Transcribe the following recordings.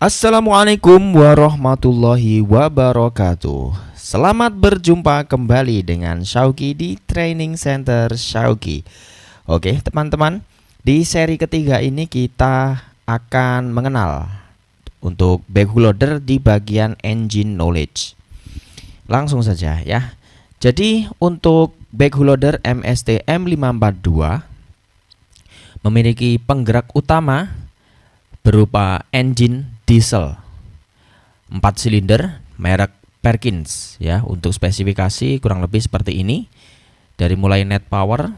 Assalamualaikum warahmatullahi wabarakatuh. Selamat berjumpa kembali dengan Syauqi di Training Center Syauqi. Oke teman-teman, di seri ketiga ini kita akan mengenal untuk backloader di bagian engine knowledge. Langsung saja ya. Jadi untuk backloader MST M542 memiliki penggerak utama berupa engine diesel 4 silinder merek Perkins ya. Untuk spesifikasi kurang lebih seperti ini, dari mulai net power,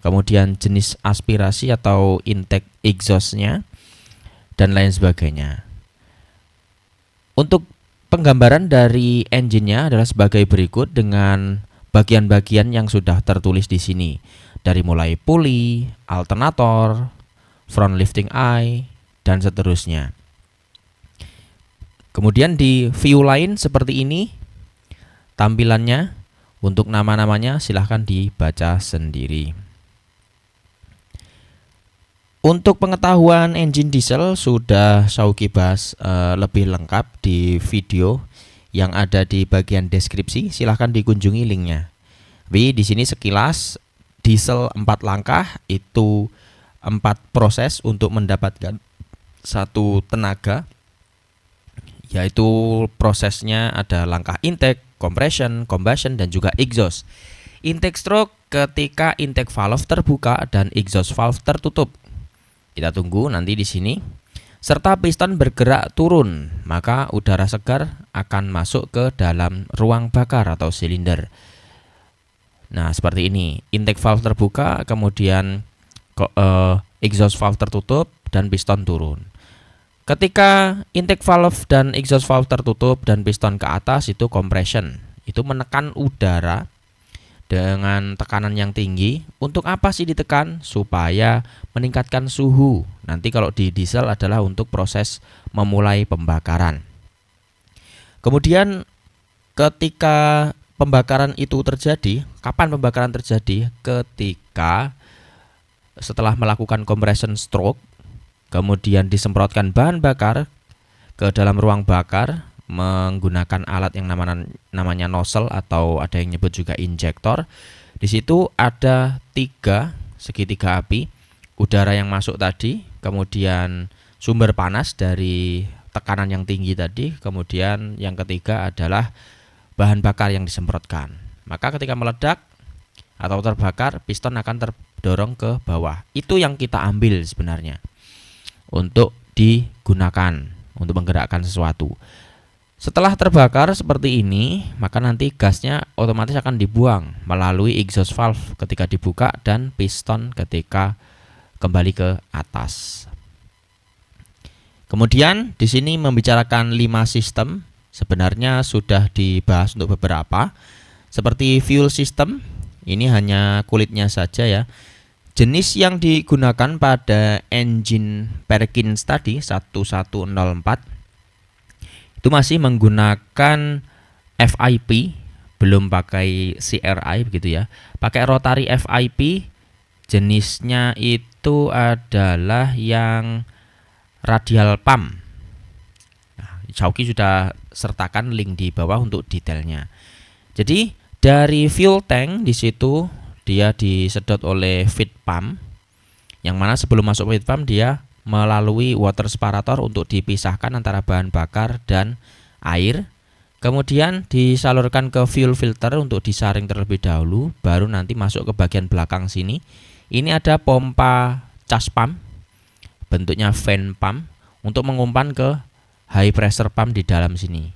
kemudian jenis aspirasi atau intake exhaustnya dan lain sebagainya. Untuk penggambaran dari engine-nya adalah sebagai berikut dengan bagian-bagian yang sudah tertulis di sini, dari mulai pulley, alternator, front lifting eye dan seterusnya. Kemudian di view lain seperti ini tampilannya. Untuk nama-namanya silahkan dibaca sendiri. Untuk pengetahuan engine diesel sudah Syauqi bahas lebih lengkap di video yang ada di bagian deskripsi. Silahkan dikunjungi linknya. Tapi di sini sekilas diesel 4 langkah itu 4 proses untuk mendapatkan satu tenaga, yaitu prosesnya ada langkah intake, compression, combustion, dan juga exhaust. Intake stroke ketika intake valve terbuka dan exhaust valve tertutup. Kita tunggu nanti di sini. Serta piston bergerak turun, maka udara segar akan masuk ke dalam ruang bakar atau silinder. Nah, seperti ini. Intake valve terbuka, kemudian exhaust valve tertutup dan piston turun. Ketika intake valve dan exhaust valve tertutup dan piston ke atas, itu compression. Itu menekan udara dengan tekanan yang tinggi. Untuk apa sih ditekan? Supaya meningkatkan suhu. Nanti kalau di diesel adalah untuk proses memulai pembakaran. Kemudian ketika pembakaran itu terjadi, kapan pembakaran terjadi? Ketika setelah melakukan compression stroke, kemudian disemprotkan bahan bakar ke dalam ruang bakar menggunakan alat yang namanya nozzle atau ada yang nyebut juga injektor. Di situ ada 3 segitiga api, udara yang masuk tadi, kemudian sumber panas dari tekanan yang tinggi tadi, kemudian yang ketiga adalah bahan bakar yang disemprotkan. Maka ketika meledak atau terbakar, piston akan terdorong ke bawah. Itu yang kita ambil sebenarnya untuk digunakan untuk menggerakkan sesuatu. Setelah terbakar seperti ini, maka nanti gasnya otomatis akan dibuang melalui exhaust valve ketika dibuka dan piston ketika kembali ke atas. Kemudian di sini membicarakan 5 sistem. Sebenarnya sudah dibahas untuk beberapa. Seperti fuel system, ini hanya kulitnya saja ya. Jenis yang digunakan pada engine Perkins tadi 1104 itu masih menggunakan FIP, belum pakai CRI begitu ya. Pakai rotary FIP, jenisnya itu adalah yang radial pump. Nah, Syauqi sudah sertakan link di bawah untuk detailnya. Jadi dari fuel tank di situ dia disedot oleh feed pump, yang mana sebelum masuk feed pump dia melalui water separator untuk dipisahkan antara bahan bakar dan air. Kemudian disalurkan ke fuel filter untuk disaring terlebih dahulu, baru nanti masuk ke bagian belakang sini. Ini ada pompa charge pump, bentuknya fan pump, untuk mengumpan ke high pressure pump di dalam sini.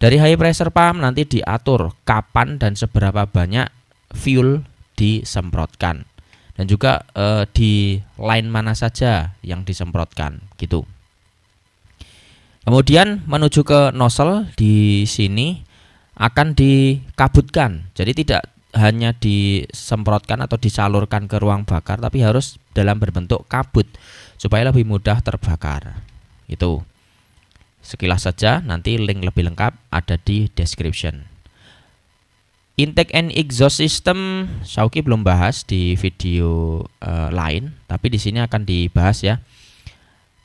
Dari high pressure pump nanti diatur kapan dan seberapa banyak fuel disemprotkan, dan juga di line mana saja yang disemprotkan gitu. Kemudian menuju ke nozzle, di sini akan dikabutkan. Jadi tidak hanya disemprotkan atau disalurkan ke ruang bakar, tapi harus dalam berbentuk kabut supaya lebih mudah terbakar. Itu sekilas saja, nanti link lebih lengkap ada di description. Intake and exhaust system Syauqi belum bahas di video lain, tapi di sini akan dibahas ya.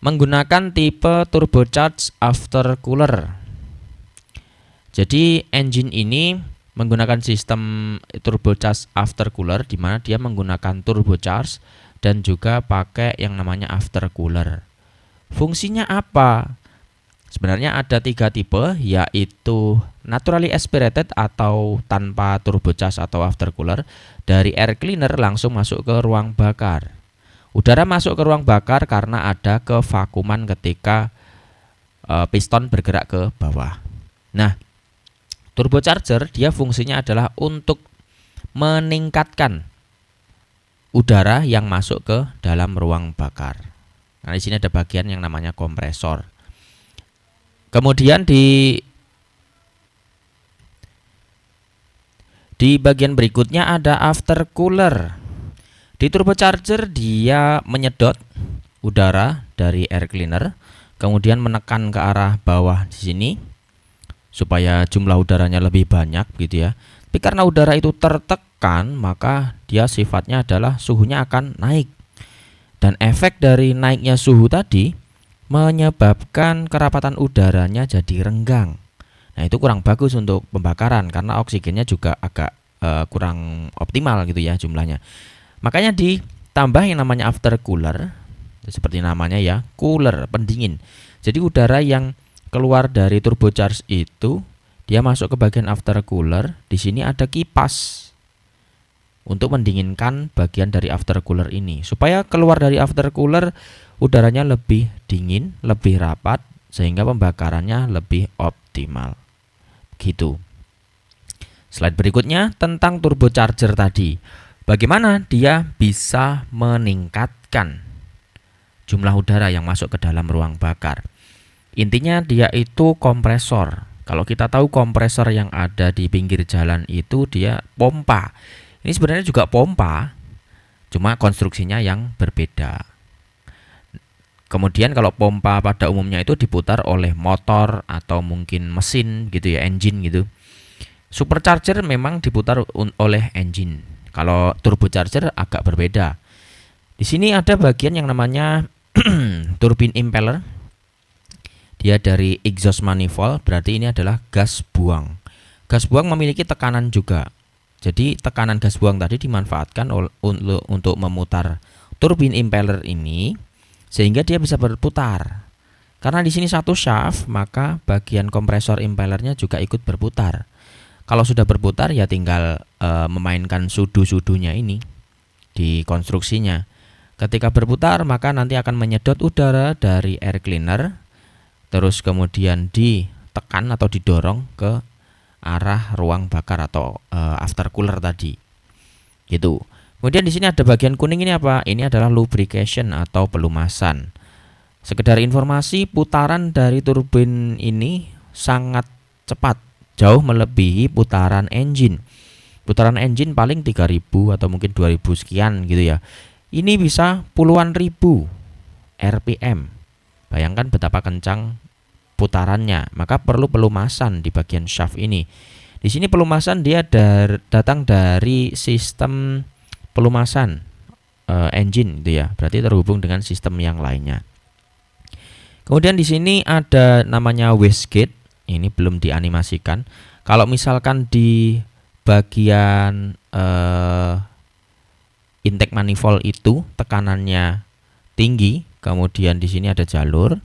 menggunakan tipe turbocharged aftercooler. Jadi engine ini menggunakan sistem turbocharged aftercooler di mana dia menggunakan turbocharge dan juga pakai yang namanya aftercooler. Fungsinya apa? Sebenarnya ada 3 tipe, yaitu naturally aspirated atau tanpa turbocharge atau aftercooler, dari air cleaner langsung masuk ke ruang bakar. Udara masuk ke ruang bakar karena ada kevakuman ketika piston bergerak ke bawah. Nah, turbocharger dia fungsinya adalah untuk meningkatkan udara yang masuk ke dalam ruang bakar. Nah, di sini ada bagian yang namanya kompresor. Kemudian di bagian berikutnya ada aftercooler. Di turbocharger dia menyedot udara dari air cleaner, kemudian menekan ke arah bawah di sini supaya jumlah udaranya lebih banyak gitu ya. Tapi karena udara itu tertekan, maka dia sifatnya adalah suhunya akan naik. Dan efek dari naiknya suhu tadi menyebabkan kerapatan udaranya jadi renggang. Nah, itu kurang bagus untuk pembakaran karena oksigennya juga agak kurang optimal gitu ya jumlahnya. Makanya ditambah yang namanya aftercooler, seperti namanya ya, cooler, pendingin. Jadi udara yang keluar dari turbocharge itu dia masuk ke bagian aftercooler. Di sini ada kipas untuk mendinginkan bagian dari aftercooler ini supaya keluar dari aftercooler udaranya lebih dingin, lebih rapat sehingga pembakarannya lebih optimal. Gitu. Slide berikutnya tentang turbocharger tadi. Bagaimana dia bisa meningkatkan jumlah udara yang masuk ke dalam ruang bakar? Intinya dia itu kompresor. Kalau kita tahu kompresor yang ada di pinggir jalan itu dia pompa. Ini sebenarnya juga pompa, cuma konstruksinya yang berbeda. Kemudian kalau pompa pada umumnya itu diputar oleh motor atau mungkin mesin gitu ya, engine gitu. Supercharger memang diputar oleh engine. Kalau turbocharger agak berbeda. Di sini ada bagian yang namanya turbin impeller. Dia dari exhaust manifold, berarti ini adalah gas buang. Gas buang memiliki tekanan juga. Jadi tekanan gas buang tadi dimanfaatkan untuk memutar turbin impeller ini sehingga dia bisa berputar. Karena di sini satu shaft, maka bagian kompresor impellernya juga ikut berputar. Kalau sudah berputar ya tinggal memainkan sudu-sudunya ini di konstruksinya. Ketika berputar maka nanti akan menyedot udara dari air cleaner, terus kemudian ditekan atau didorong ke arah ruang bakar atau aftercooler tadi. Gitu. Kemudian di sini ada bagian kuning ini apa? Ini adalah lubrication atau pelumasan. Sekedar informasi, putaran dari turbin ini sangat cepat, jauh melebihi putaran engine. Putaran engine paling 3000 atau mungkin 2000 sekian gitu ya. Ini bisa puluhan ribu RPM. Bayangkan betapa kencang putarannya, maka perlu pelumasan di bagian shaft ini. Di sini pelumasan dia datang dari sistem pelumasan engine gitu ya. Berarti terhubung dengan sistem yang lainnya. Kemudian di sini ada namanya wastegate. Ini belum dianimasikan. Kalau misalkan di bagian intake manifold itu tekanannya tinggi, kemudian di sini ada jalur.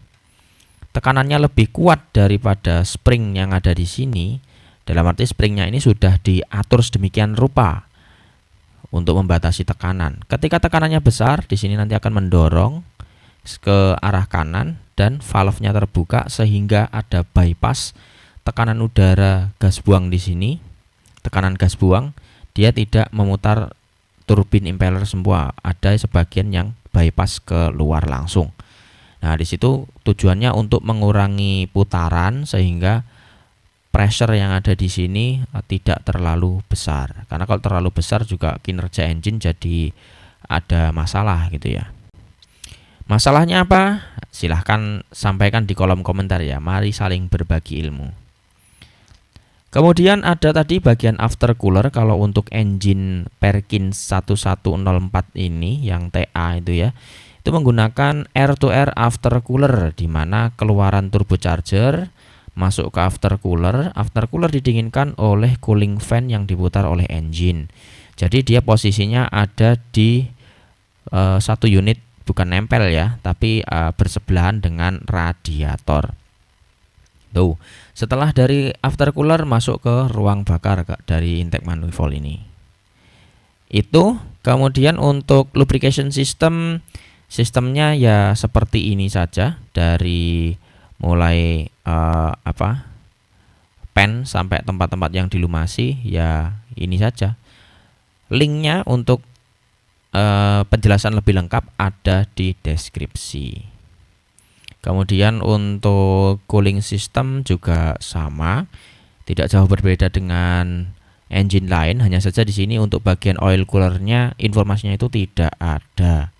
Tekanannya lebih kuat daripada spring yang ada di sini. Dalam arti springnya ini sudah diatur sedemikian rupa untuk membatasi tekanan. Ketika tekanannya besar, di sini nanti akan mendorong ke arah kanan dan valve-nya terbuka sehingga ada bypass tekanan udara gas buang di sini. Tekanan gas buang dia tidak memutar turbin impeller semua, ada sebagian yang bypass ke luar langsung. Nah, di situ tujuannya untuk mengurangi putaran sehingga pressure yang ada di sini tidak terlalu besar. Karena kalau terlalu besar juga kinerja engine jadi ada masalah gitu ya. Masalahnya apa? Silahkan sampaikan di kolom komentar ya. Mari saling berbagi ilmu. Kemudian ada tadi bagian aftercooler. Kalau untuk engine Perkins 1104 ini yang TA itu ya, itu menggunakan air to air aftercooler, di mana keluaran turbocharger masuk ke aftercooler. Aftercooler didinginkan oleh cooling fan yang diputar oleh engine. Jadi dia posisinya ada di satu unit, bukan nempel ya, tapi bersebelahan dengan radiator. Tuh, setelah dari aftercooler masuk ke ruang bakar dari intake manifold ini. Itu kemudian untuk lubrication system, sistemnya ya seperti ini saja, dari mulai pen sampai tempat-tempat yang dilumasi ya ini saja. Linknya untuk penjelasan lebih lengkap ada di deskripsi. Kemudian untuk cooling system juga sama, tidak jauh berbeda dengan engine lain, hanya saja di sini untuk bagian oil coolernya informasinya itu tidak ada.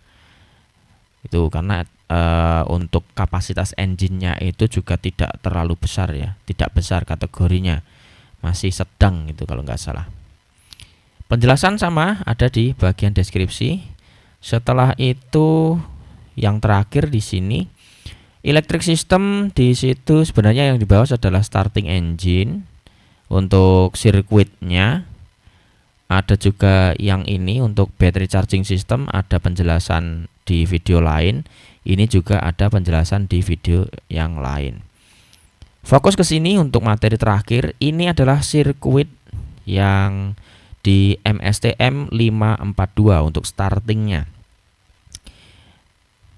Itu karena untuk kapasitas engine-nya itu juga tidak terlalu besar ya, tidak besar kategorinya, masih sedang itu kalau nggak salah. Penjelasan sama ada di bagian deskripsi. Setelah itu yang terakhir di sini electric system, di situ sebenarnya yang dibahas adalah starting engine. Untuk sirkuitnya ada juga yang ini untuk battery charging system, ada penjelasan di video lain. Ini juga ada penjelasan di video yang lain. Fokus ke sini untuk materi terakhir. Ini adalah sirkuit yang di MSTM 542 untuk startingnya.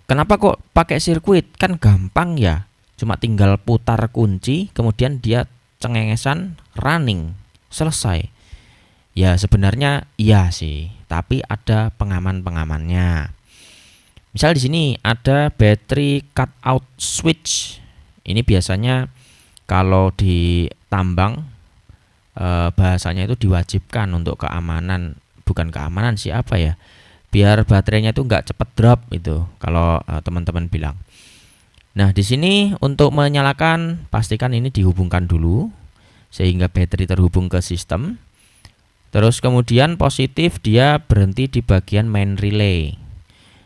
Kenapa kok pakai sirkuit? Kan gampang ya, cuma tinggal putar kunci, kemudian dia cengengesan, running, selesai. Ya sebenarnya iya sih, tapi ada pengaman-pengamannya. Misal di sini ada battery cutout switch. Ini biasanya kalau di tambang bahasanya itu diwajibkan untuk keamanan, bukan keamanan sih apa ya? Biar baterainya itu nggak cepet drop itu kalau teman-teman bilang. Nah di sini untuk menyalakan pastikan ini dihubungkan dulu sehingga baterai terhubung ke sistem. Terus kemudian positif dia berhenti di bagian main relay.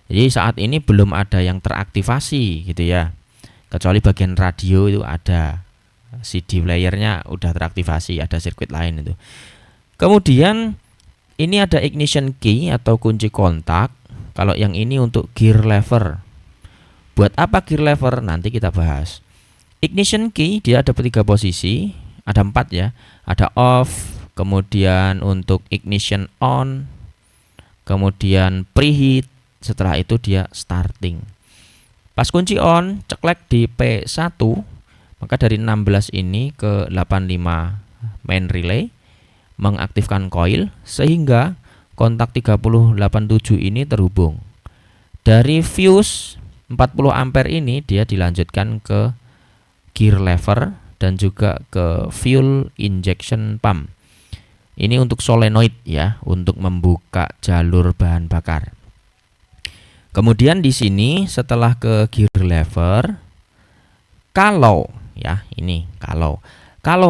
Jadi saat ini belum ada yang teraktivasi gitu ya, kecuali bagian radio itu ada, CD playernya udah teraktivasi, ada sirkuit lain itu. Kemudian ini ada ignition key atau kunci kontak. Kalau yang ini untuk gear lever. Buat apa gear lever? Nanti kita bahas. Ignition key dia ada 3 posisi, ada 4 ya. Ada off, kemudian untuk ignition on, kemudian preheat, setelah itu dia starting. Pas kunci on, ceklek di P1, maka dari 16 ini ke 85 main relay mengaktifkan coil sehingga kontak 3087 ini terhubung. Dari fuse 40 ampere ini dia dilanjutkan ke gear lever dan juga ke fuel injection pump. Ini untuk solenoid ya, untuk membuka jalur bahan bakar. Kemudian di sini setelah ke gear lever, kalau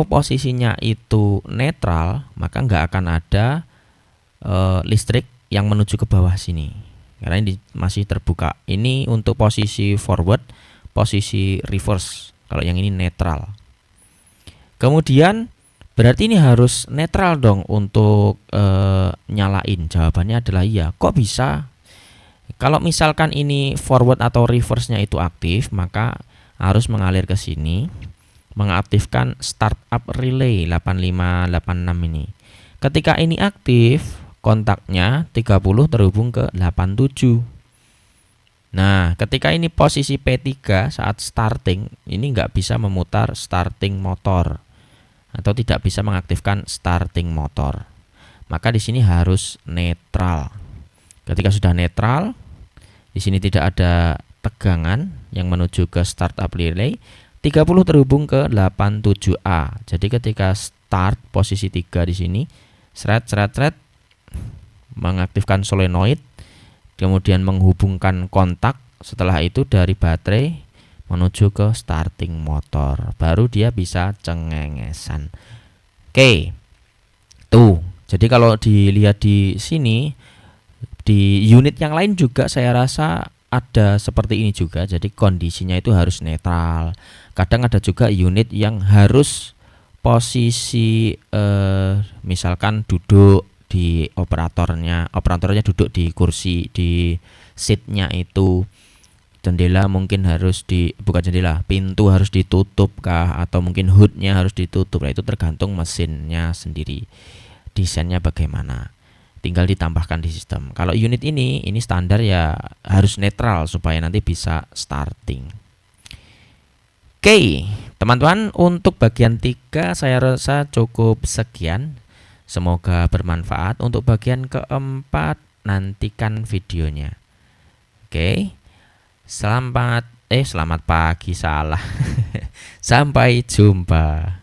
posisinya itu netral, maka nggak akan ada listrik yang menuju ke bawah sini, karena ini masih terbuka. Ini untuk posisi forward, posisi reverse. Kalau yang ini netral. Kemudian berarti ini harus netral dong untuk nyalain. Jawabannya adalah iya. Kok bisa? Kalau misalkan ini forward atau reverse-nya itu aktif, maka harus mengalir ke sini, mengaktifkan startup relay 8586 ini. Ketika ini aktif, kontaknya 30 terhubung ke 87. Nah, ketika ini posisi P3 saat starting, ini nggak bisa memutar starting motor atau tidak bisa mengaktifkan starting motor. Maka di sini harus netral. Ketika sudah netral, di sini tidak ada tegangan yang menuju ke startup relay, 30 terhubung ke 87A. Jadi ketika start posisi 3 di sini, seret mengaktifkan solenoid, kemudian menghubungkan kontak, setelah itu dari baterai menuju ke starting motor, baru dia bisa cengengesan. Oke. Tuh. Jadi kalau dilihat di sini, di unit yang lain juga saya rasa ada seperti ini juga, jadi kondisinya itu harus netral. Kadang ada juga unit yang harus posisi misalkan duduk di operatornya duduk di kursi di seatnya itu, jendela mungkin harus bukan jendela, pintu harus ditutup kah, atau mungkin hoodnya harus ditutup. Nah, itu tergantung mesinnya sendiri, desainnya bagaimana, tinggal ditambahkan di sistem. Kalau unit ini standar ya harus netral supaya nanti bisa starting. Oke, teman-teman, untuk bagian 3 saya rasa cukup sekian. Semoga bermanfaat. Untuk bagian keempat nantikan videonya. Oke. Selamat pagi, salah. Sampai jumpa.